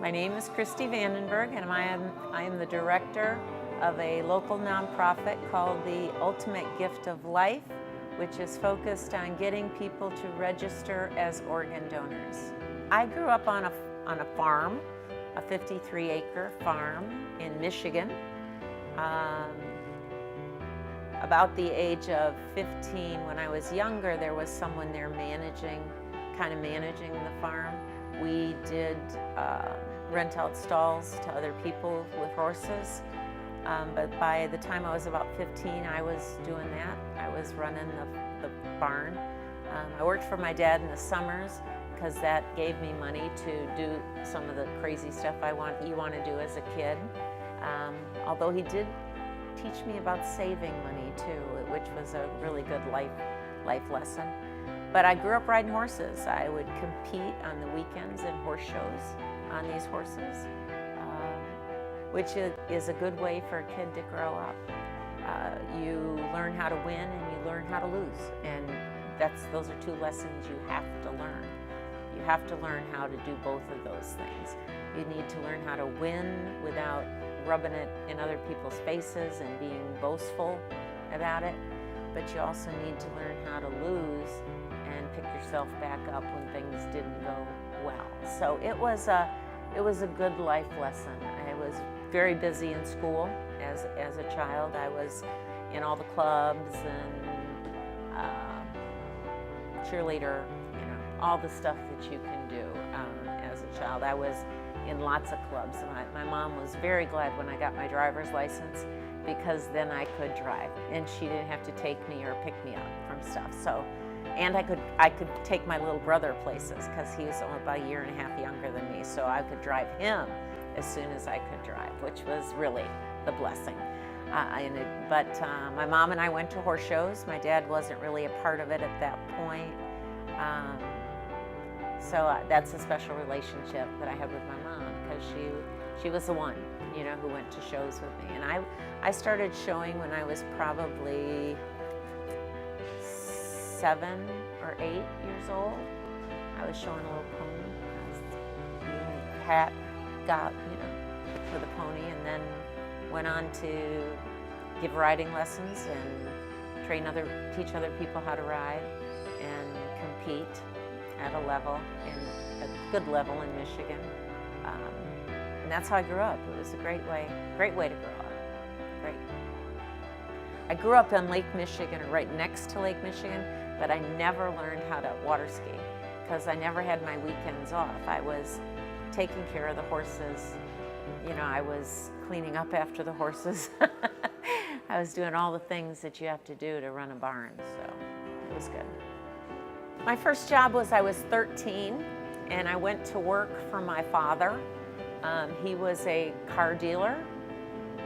My name is Kristy Vandenberg, and I am the director of a local nonprofit called the Ultimate Gift of Life, which is focused on getting people to register as organ donors. I grew up on a farm, a 53-acre farm in Michigan. About the age of 15, when I was younger, there was someone there managing the farm. We did rent out stalls to other people with horses, but by the time I was about 15, I was doing that. I was running the barn. I worked for my dad in the summers because that gave me money to do some of the crazy stuff you want to do as a kid. Although he did teach me about saving money too, which was a really good life lesson. But I grew up riding horses. I would compete on the weekends in horse shows on these horses, which is a good way for a kid to grow up. You learn how to win and you learn how to lose, and those are two lessons you have to learn. You have to learn how to do both of those things. You need to learn how to win without rubbing it in other people's faces and being boastful about it, but you also need to learn how to lose and pick yourself back up when things didn't go well. So it was a good life lesson. I was very busy in school as a child. I was in all the clubs and cheerleader, all the stuff that you can do as a child. I was in lots of clubs. My mom was very glad when I got my driver's license, because then I could drive and she didn't have to take me or pick me up from stuff. So, and I could take my little brother places because he was only about a year and a half younger than me, so I could drive him as soon as I could drive, which was really the blessing. But my mom and I went to horse shows. My dad wasn't really a part of it at that point. So that's a special relationship that I have with my mom, because she was the one, who went to shows with me. And I started showing when I was probably 7 or 8 years old. I was showing a little pony. Pat got, for the pony, and then went on to give riding lessons and teach other people how to ride and compete at a good level in Michigan. And that's how I grew up. It was a great way to grow up. Great. I grew up in Lake Michigan, or right next to Lake Michigan, but I never learned how to water ski because I never had my weekends off. I was taking care of the horses. I was cleaning up after the horses. I was doing all the things that you have to do to run a barn, so it was good. My first job was I was 13, and I went to work for my father. He was a car dealer,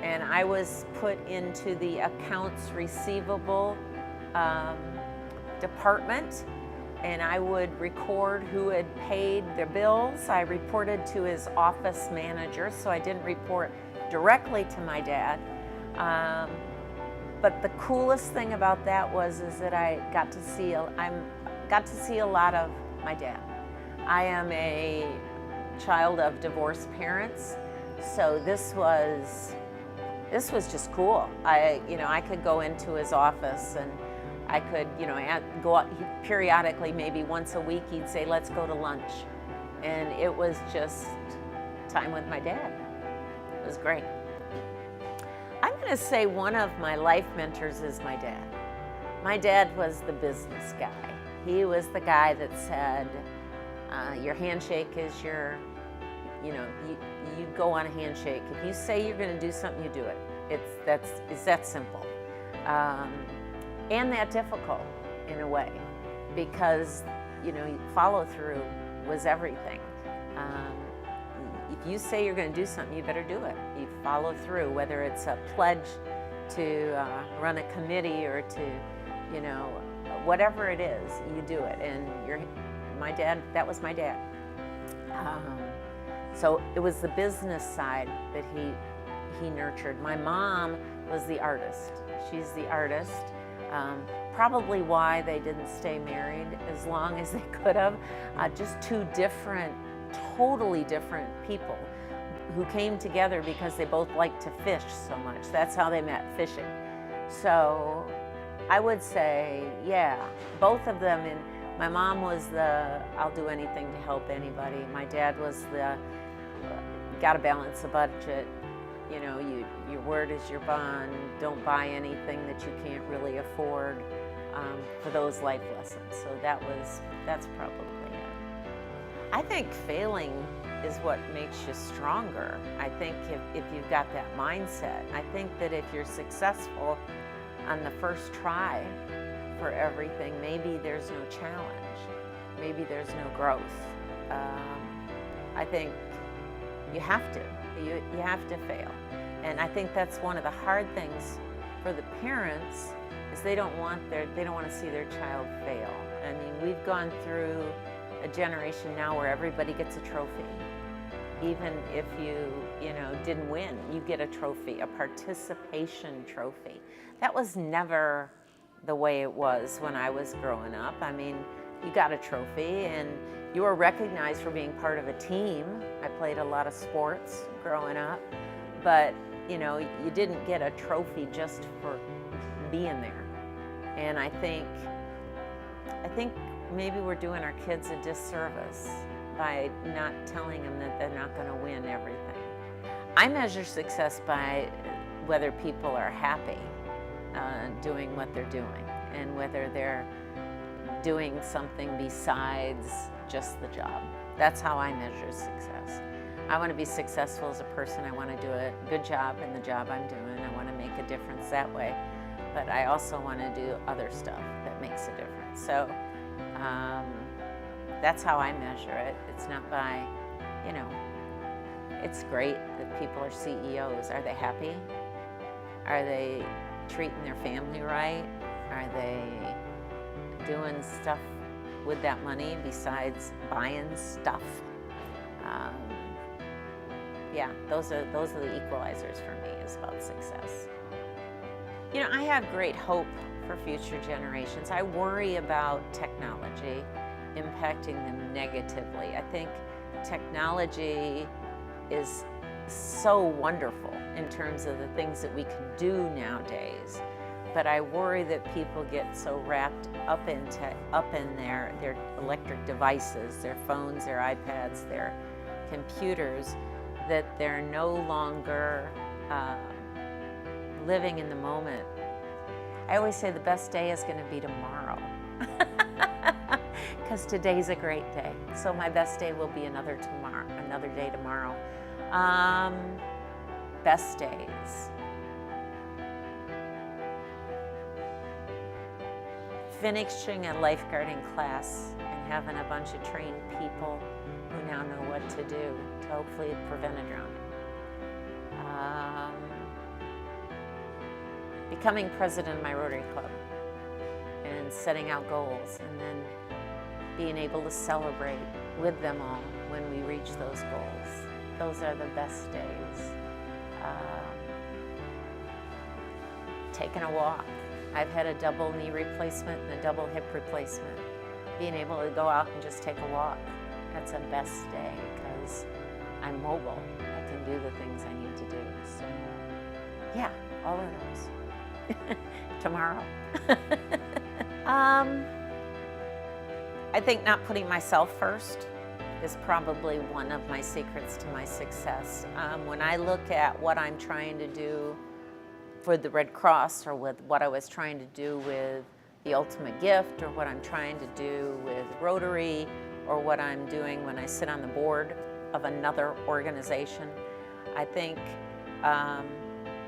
and I was put into the accounts receivable department, and I would record who had paid their bills. I reported to his office manager, so I didn't report directly to my dad. But the coolest thing about that was that I got to see a lot of my dad. I am a child of divorced parents, so this was just cool. I could go into his office, and I could, go out periodically, maybe once a week. He'd say, "Let's go to lunch," and it was just time with my dad. It was great. I'm going to say one of my life mentors is my dad. My dad was the business guy. He was the guy that said, your handshake is you go on a handshake. If you say you're going to do something, you do it. It's that simple. And that difficult in a way, because, follow through was everything. If you say you're going to do something, you better do it. You follow through, whether it's a pledge to run a committee or to, whatever it is, you do it. And my dad, that was my dad. So it was the business side that he nurtured. My mom was the artist. She's the artist. Probably why they didn't stay married as long as they could have. Just two different totally different people who came together because they both liked to fish so much. That's how they met, fishing. So I would say, yeah, both of them. And my mom was the, I'll do anything to help anybody. My dad was the, gotta balance the budget. You know, your word is your bond. Don't buy anything that you can't really afford, for those life lessons. So that's probably it. I think failing is what makes you stronger. I think if you've got that mindset, I think that if you're successful on the first try for everything, maybe there's no challenge, maybe there's no growth. I think you have to fail. And I think that's one of the hard things for the parents is they don't want to see their child fail. I mean, we've gone through a generation now where everybody gets a trophy. Even if you didn't win, you get a trophy, a participation trophy. That was never the way it was when I was growing up. I mean, you got a trophy and you were recognized for being part of a team. I played a lot of sports growing up, but you didn't get a trophy just for being there. And I think maybe we're doing our kids a disservice by not telling them that they're not going to win everything. I measure success by whether people are happy doing what they're doing and whether they're doing something besides just the job. That's how I measure success. I want to be successful as a person. I want to do a good job in the job I'm doing. I want to make a difference that way. But I also want to do other stuff that makes a difference. So that's how I measure it. It's not by, it's great that people are CEOs. Are they happy? Are they treating their family right? Are they doing stuff with that money besides buying stuff? Yeah, those are the equalizers for me, is about success. I have great hope for future generations. I worry about technology impacting them negatively. I think technology is so wonderful in terms of the things that we can do nowadays, but I worry that people get so wrapped up in their electric devices, their phones, their iPads, their computers, that they're no longer living in the moment. I always say the best day is going to be tomorrow, because today's a great day. So my best day will be another day tomorrow. Best days. Finishing a lifeguarding class and having a bunch of trained people who now know what to do to hopefully prevent a drowning. Becoming president of my Rotary Club and setting out goals and then being able to celebrate with them all when we reach those goals. Those are the best days. Taking a walk. I've had a double knee replacement and a double hip replacement. Being able to go out and just take a walk, that's a best day because I'm mobile. I can do the things I need to do. So, yeah, all of those. Tomorrow. I think not putting myself first is probably one of my secrets to my success. When I look at what I'm trying to do for the Red Cross, or with what I was trying to do with the Ultimate Gift, or what I'm trying to do with Rotary, or what I'm doing when I sit on the board of another organization, I think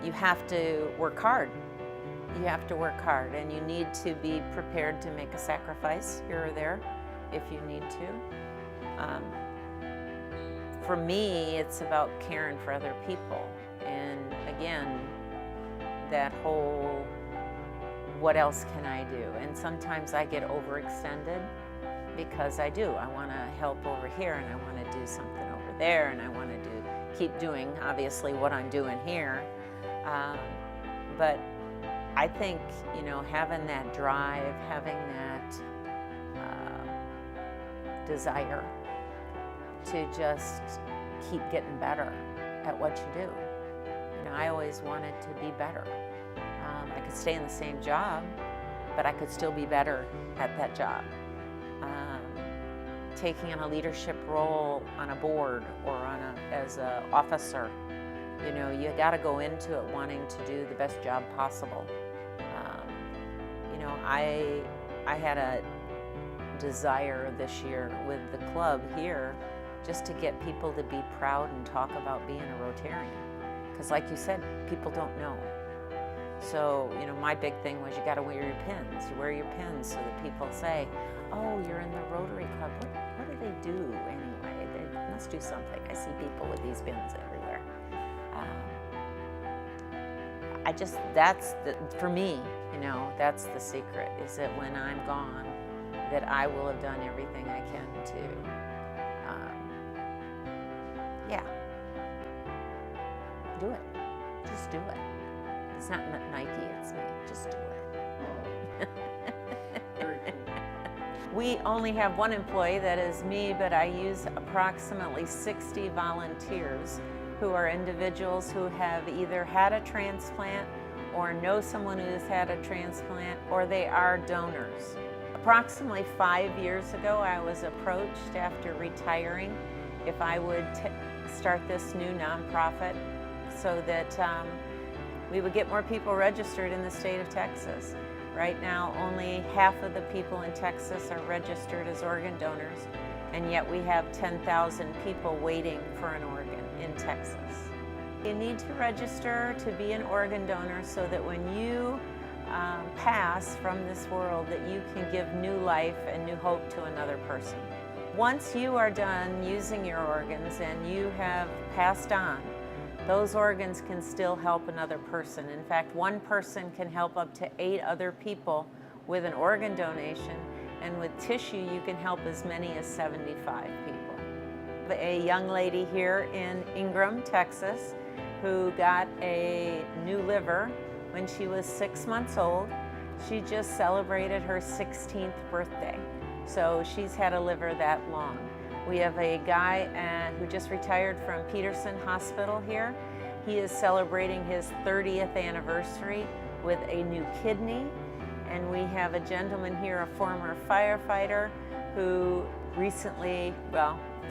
you have to work hard. You have to work hard, and you need to be prepared to make a sacrifice here or there if you need to. For me, it's about caring for other people. And again, that whole, what else can I do? And sometimes I get overextended because I do. I want to help over here, and I want to do something over there, and I want to keep doing, obviously, what I'm doing here. But I think, having that drive, having that desire to just keep getting better at what you do. You know, I always wanted to be better. I could stay in the same job, but I could still be better at that job. Taking on a leadership role on a board or as an officer, you know, you got to go into it wanting to do the best job possible. You know, I had a desire this year with the club here just to get people to be proud and talk about being a Rotarian. Because like you said, people don't know. So, you know, my big thing was you got to wear your pins. You wear your pins so that people say, oh, you're in the Rotary Club. What do they do anyway? They must do something. I see people with these pins everywhere. For me, you know, that's the secret, is that when I'm gone, that I will have done everything I can to, do it. Just do it. It's not Nike, it's me. Just do it. Very cool. We only have one employee, that is me, but I use approximately 60 volunteers who are individuals who have either had a transplant or know someone who has had a transplant, or they are donors. Approximately 5 years ago, I was approached after retiring if I would start this new nonprofit so that we would get more people registered in the state of Texas. Right now, only half of the people in Texas are registered as organ donors, and yet we have 10,000 people waiting for an organ in Texas. You need to register to be an organ donor so that when you pass from this world, that you can give new life and new hope to another person. Once you are done using your organs and you have passed on, those organs can still help another person. In fact, one person can help up to 8 other people with an organ donation, and with tissue you can help as many as 75 people. A young lady here in Ingram, Texas, who got a new liver when she was 6 months old. She just celebrated her 16th birthday, so she's had a liver that long. We have a guy who just retired from Peterson Hospital here. He is celebrating his 30th anniversary with a new kidney. And we have a gentleman here, a former firefighter, who recently,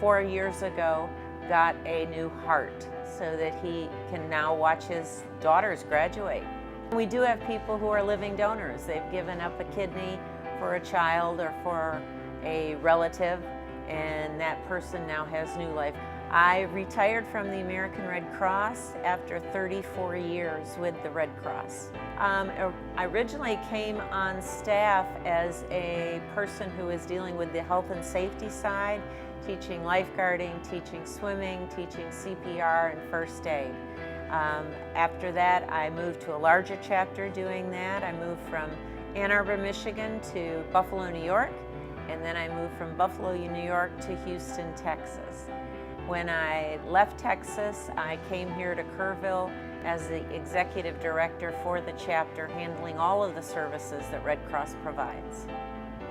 4 years ago, got a new heart so that he can now watch his daughters graduate. We do have people who are living donors. They've given up a kidney for a child or for a relative, and that person now has new life. I retired from the American Red Cross after 34 years with the Red Cross. I originally came on staff as a person who was dealing with the health and safety side, teaching lifeguarding, teaching swimming, teaching CPR and first aid. After that, I moved to a larger chapter doing that. I moved from Ann Arbor, Michigan to Buffalo, New York, and then I moved from Buffalo, New York to Houston, Texas. When I left Texas, I came here to Kerrville as the executive director for the chapter, handling all of the services that Red Cross provides.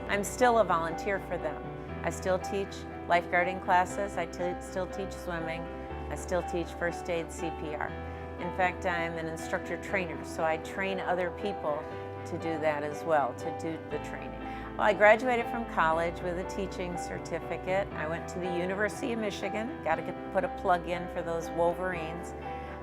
I'm still a volunteer for them. I still teach lifeguarding classes, I still teach swimming, I still teach first aid, CPR. In fact, I'm an instructor trainer, so I train other people to do that as well, to do the training. Well, I graduated from college with a teaching certificate. I went to the University of Michigan, got to put a plug in for those Wolverines.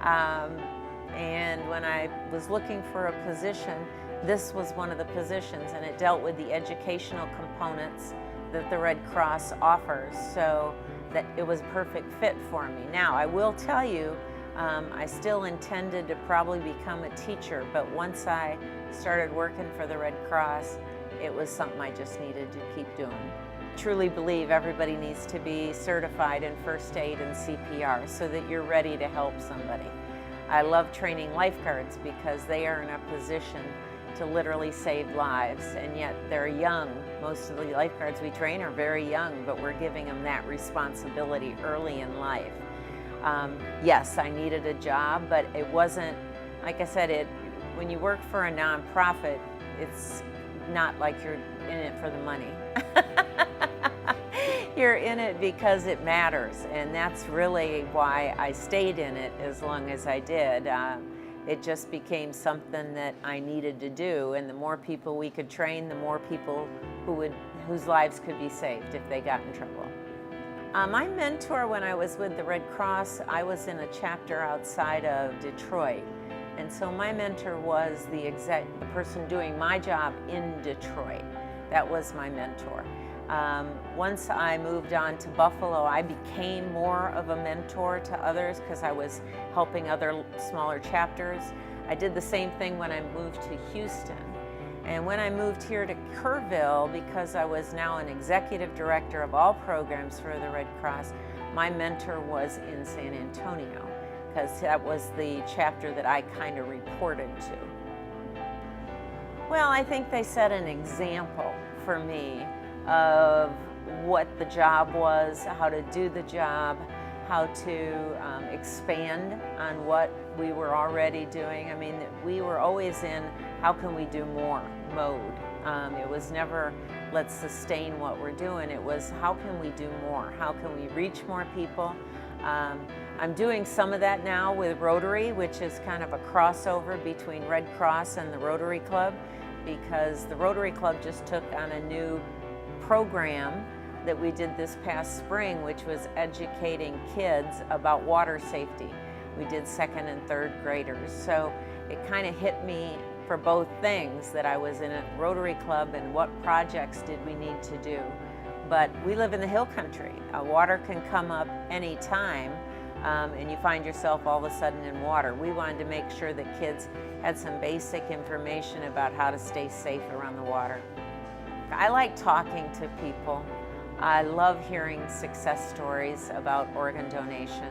And when I was looking for a position, this was one of the positions, and it dealt with the educational components that the Red Cross offers, so that it was a perfect fit for me. Now, I will tell you, I still intended to probably become a teacher, but once I started working for the Red Cross, it was something I just needed to keep doing. I truly believe everybody needs to be certified in first aid and CPR so that you're ready to help somebody. I love training lifeguards because they are in a position to literally save lives, and yet they're young. Most of the lifeguards we train are very young, but we're giving them that responsibility early in life. Yes, I needed a job, but it wasn't, like I said, when you work for a nonprofit, it's not like you're in it for the money. You're in it because it matters, and that's really why I stayed in it as long as I did. It just became something that I needed to do, and the more people we could train, the more people whose lives could be saved if they got in trouble. My mentor when I was with the Red Cross, I was in a chapter outside of Detroit, and so my mentor was the person doing my job in Detroit. That was my mentor. Once I moved on to Buffalo, I became more of a mentor to others because I was helping other smaller chapters. I did the same thing when I moved to Houston. And when I moved here to Kerrville, because I was now an executive director of all programs for the Red Cross, my mentor was in San Antonio, because that was the chapter that I kind of reported to. Well, I think they set an example for me of what the job was, how to do the job, how to expand on what we were already doing. I mean, we were always in how can we do more mode. It was never let's sustain what we're doing. It was how can we do more? How can we reach more people? I'm doing some of that now with Rotary, which is kind of a crossover between Red Cross and the Rotary Club, because the Rotary Club just took on a new program that we did this past spring, which was educating kids about water safety. We did second and third graders. So it kind of hit me for both things, that I was in a Rotary Club and what projects did we need to do. But we live in the hill country. Water can come up anytime, and you find yourself all of a sudden in water. We wanted to make sure that kids had some basic information about how to stay safe around the water. I like talking to people. I love hearing success stories about organ donation.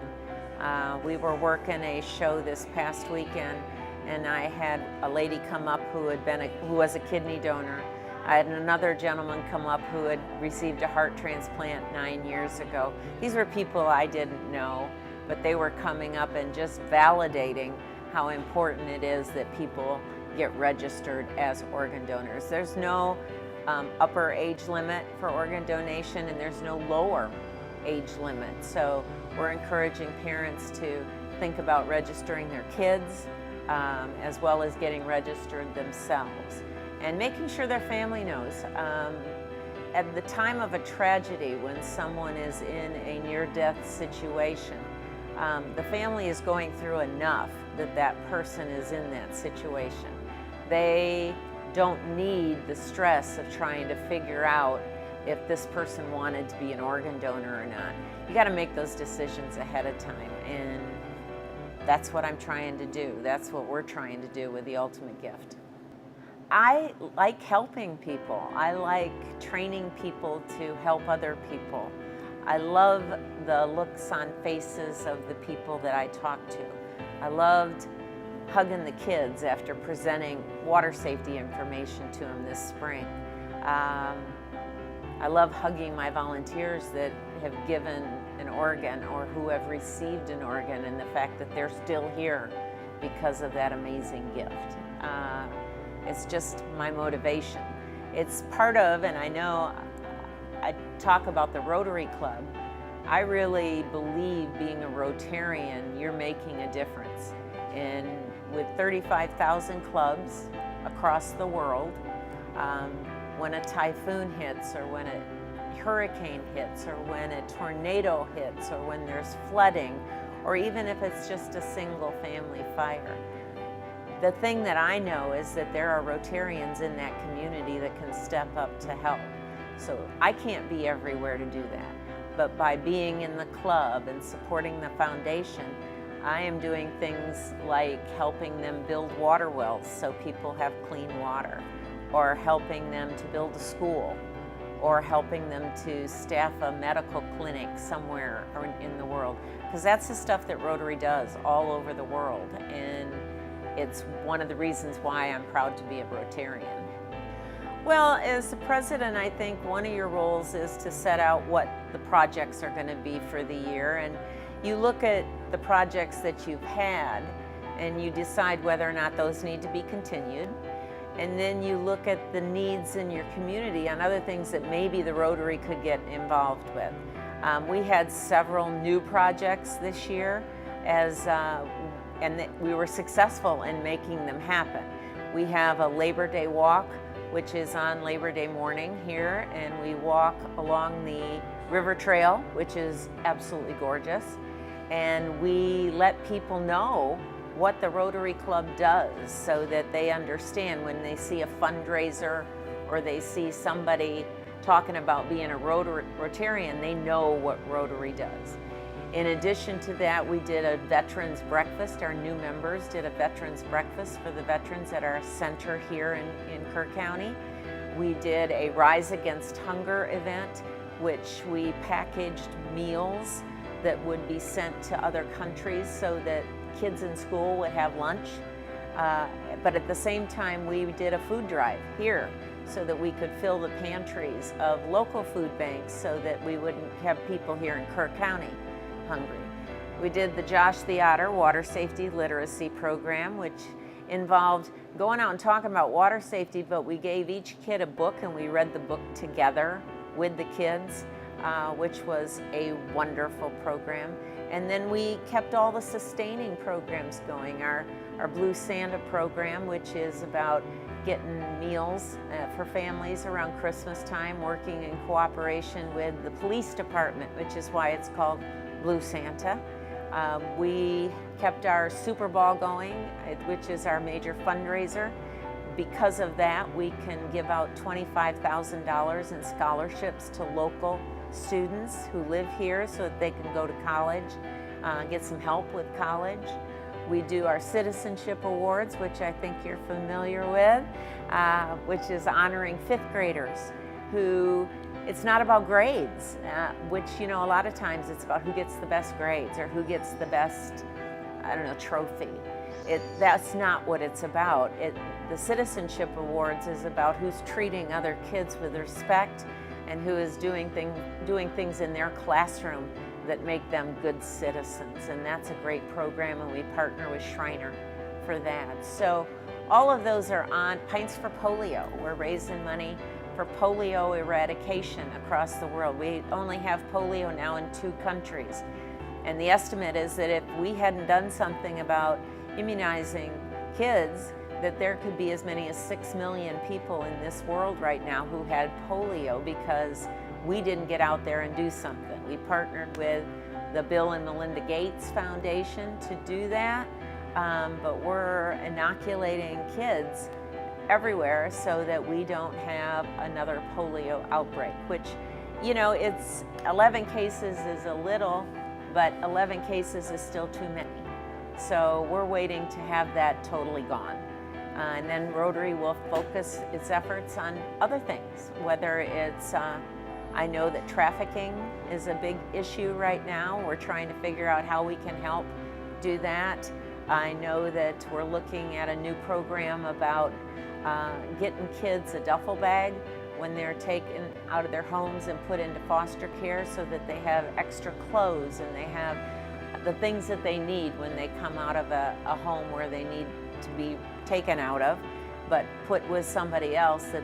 We were working a show this past weekend, and I had a lady come up who was a kidney donor. I had another gentleman come up who had received a heart transplant 9 years ago. These were people I didn't know, but they were coming up and just validating how important it is that people get registered as organ donors. There's no upper age limit for organ donation, and there's no lower age limit. So we're encouraging parents to think about registering their kids, as well as getting registered themselves, and making sure their family knows. At the time of a tragedy, when someone is in a near-death situation, the family is going through enough that that person is in that situation. They don't need the stress of trying to figure out if this person wanted to be an organ donor or not. You got to make those decisions ahead of time, and that's what I'm trying to do. That's what we're trying to do with the Ultimate Gift. I like helping people. I like training people to help other people. I love the looks on faces of the people that I talk to. I loved hugging the kids after presenting water safety information to them this spring. I love hugging my volunteers that have given an organ or who have received an organ, and the fact that they're still here because of that amazing gift. It's just my motivation. It's part of, and I know I talk about the Rotary Club, I really believe being a Rotarian, you're making a difference. And with 35,000 clubs across the world, when a typhoon hits, or when a hurricane hits, or when a tornado hits, or when there's flooding, or even if it's just a single family fire, the thing that I know is that there are Rotarians in that community that can step up to help. So I can't be everywhere to do that, but by being in the club and supporting the foundation, I am doing things like helping them build water wells so people have clean water, or helping them to build a school, or helping them to staff a medical clinic somewhere in the world. Because that's the stuff that Rotary does all over the world, and it's one of the reasons why I'm proud to be a Rotarian. Well, as the president, I think one of your roles is to set out what the projects are going to be for the year, and you look at the projects that you've had and you decide whether or not those need to be continued. and then you look at the needs in your community and other things that maybe the Rotary could get involved with. We had several new projects this year and we were successful in making them happen. We have a Labor Day walk, which is on Labor Day morning here, and we walk along the river trail, which is absolutely gorgeous. And we let people know what the Rotary Club does so that they understand when they see a fundraiser or they see somebody talking about being a Rotarian, they know what Rotary does. In addition to that, we did a veterans breakfast. Our new members did a veterans breakfast for the veterans at our center here in Kerr County. We did a Rise Against Hunger event, which we packaged meals that would be sent to other countries so that kids in school would have lunch. But at the same time, we did a food drive here so that we could fill the pantries of local food banks so that we wouldn't have people here in Kerr County hungry. We did the Josh the Otter Water Safety Literacy Program, which involved going out and talking about water safety, but we gave each kid a book and we read the book together with the kids, which was a wonderful program. And then we kept all the sustaining programs going. Our Blue Santa program, which is about getting meals for families around Christmas time, working in cooperation with the police department, which is why it's called Blue Santa. We kept our Super Ball going, which is our major fundraiser. Because of that, we can give out $25,000 in scholarships to local students who live here so that they can go to college, get some help with college. We do our Citizenship Awards, which I think you're familiar with, which is honoring fifth graders who, it's not about grades, which, you know, a lot of times it's about who gets the best grades or who gets the best, I don't know, trophy. That's not what it's about. The Citizenship Awards is about who's treating other kids with respect and who is doing things in their classroom that make them good citizens. And that's a great program, and we partner with Shriner for that. So all of those are on Pints for Polio. We're raising money for polio eradication across the world. We only have polio now in 2 countries. And the estimate is that if we hadn't done something about immunizing kids, that there could be as many as 6 million people in this world right now who had polio because we didn't get out there and do something. We partnered with the Bill and Melinda Gates Foundation to do that, but we're inoculating kids everywhere so that we don't have another polio outbreak, which, you know, it's 11 cases is a little, but 11 cases is still too many. So we're waiting to have that totally gone. And then Rotary will focus its efforts on other things, whether it's, I know that trafficking is a big issue right now. We're trying to figure out how we can help do that. I know that we're looking at a new program about getting kids a duffel bag when they're taken out of their homes and put into foster care so that they have extra clothes and they have the things that they need when they come out of a home where they need to be taken out of, but put with somebody else, that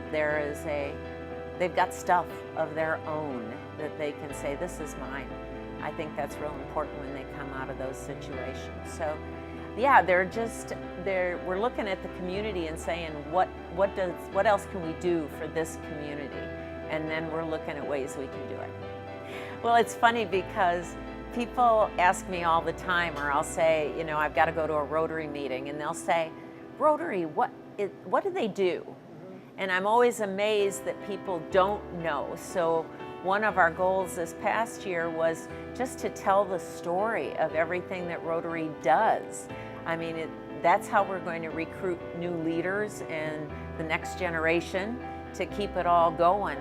they've got stuff of their own that they can say, this is mine. I think that's real important when they come out of those situations. So yeah, we're looking at the community and saying, what else can we do for this community? And then we're looking at ways we can do it. Well, it's funny because people ask me all the time, or I'll say, you know, I've got to go to a Rotary meeting, and they'll say, Rotary, what do they do? And I'm always amazed that people don't know. So one of our goals this past year was just to tell the story of everything that Rotary does. I mean, that's how we're going to recruit new leaders and the next generation to keep it all going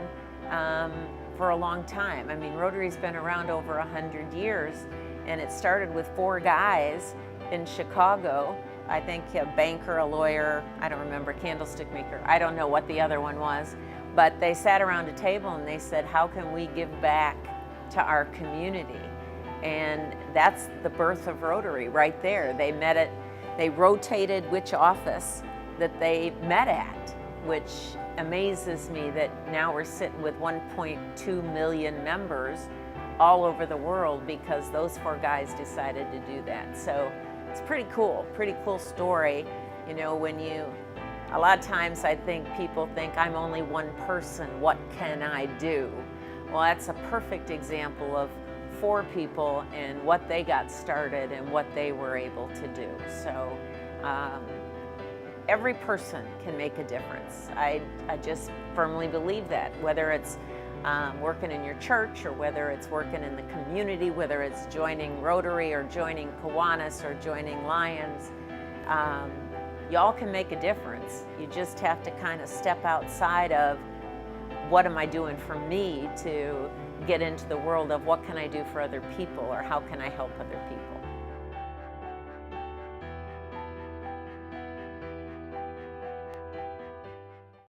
for a long time. I mean, Rotary's been around over 100 years, and it started with 4 guys in Chicago. I think a banker, a lawyer, I don't remember, candlestick maker, I don't know what the other one was, but they sat around a table and they said, how can we give back to our community? And that's the birth of Rotary right there. They rotated which office that they met at. which amazes me that now we're sitting with 1.2 million members all over the world because those 4 guys decided to do that. So it's pretty cool story. You know, a lot of times I think people think I'm only one person, what can I do? Well, that's a perfect example of 4 people and what they got started and what they were able to do. So every person can make a difference. I just firmly believe that, whether it's working in your church or whether it's working in the community, whether it's joining Rotary or joining Kiwanis or joining Lions, y'all can make a difference. You just have to kind of step outside of what am I doing for me to get into the world of what can I do for other people or how can I help other people.